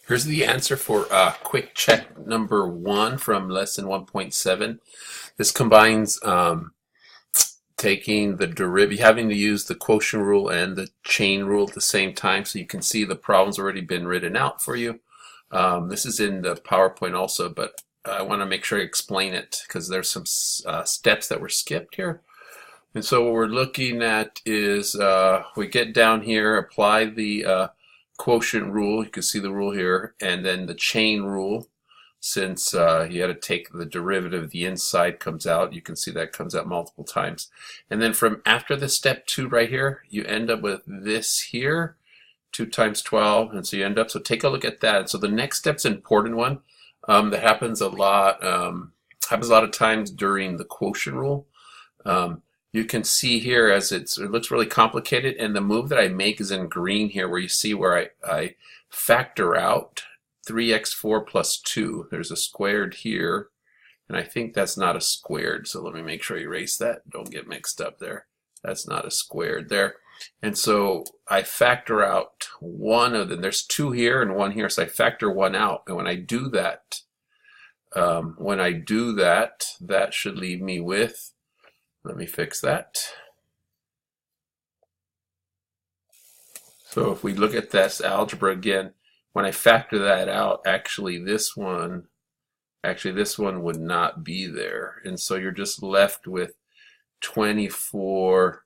Here's the answer for quick check number 1 from lesson 1.7. This combines taking the derivative, having to use the quotient rule and the chain rule at the same time, so you can see the problem's already been written out for you. This is in the PowerPoint also, but I want to make sure I explain it because there's some steps that were skipped here. And so what we're looking at is we get down here, apply the quotient rule. You can see the rule here, and then the chain rule. Since you had to take the derivative, the inside comes out. You can see that comes out multiple times. And then from after the step 2 right here, you end up with this here, 2 times 12, and so you end up, so take a look at that. So the next step's an important one that happens a lot of times during the quotient rule. You can see here as it looks really complicated, and the move that I make is in green here, where you see where I factor out 3x4 plus 2. There's a squared here, and I think that's not a squared, so let me make sure I erase that. Don't get mixed up there. That's not a squared there. And so I factor out one of them. There's 2 here and 1 here, so I factor 1 out. And when I do that, that should leave me with, let me fix that. So if we look at this algebra again, when I factor that out, actually this one would not be there. And so you're just left with 24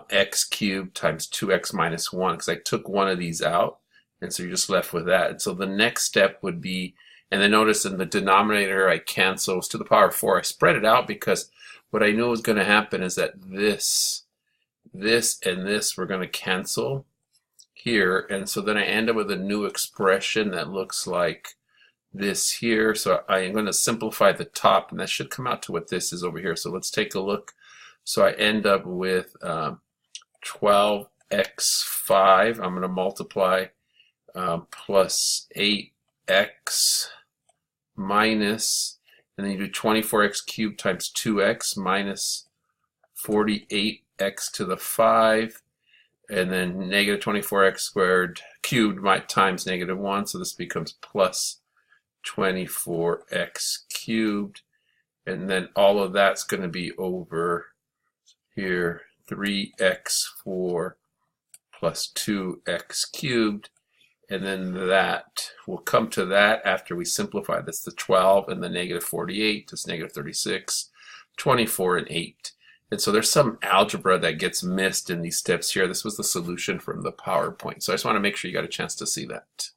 x cubed times 2x minus 1, because I took one of these out, and so you're just left with that. And so the next step would be, and then notice in the denominator I cancel, it's to the power of 4. I spread it out because what I knew was going to happen is that this and this were going to cancel here, and so then I end up with a new expression that looks like this here. So I am going to simplify the top, and that should come out to what this is over here. So let's take a look. So I end up with 12x5. I'm going to multiply plus 8x minus, and then you do 24x cubed times 2x minus 48x to the 5. And then negative 24x squared cubed times negative 1. So this becomes plus 24x cubed. And then all of that's going to be over here, 3x4 plus 2x cubed. And then that, we'll come to that after we simplify. That's the 12 and the negative 48. That's negative 36, 24, and 8. And so there's some algebra that gets missed in these steps here. This was the solution from the PowerPoint. So I just want to make sure you got a chance to see that.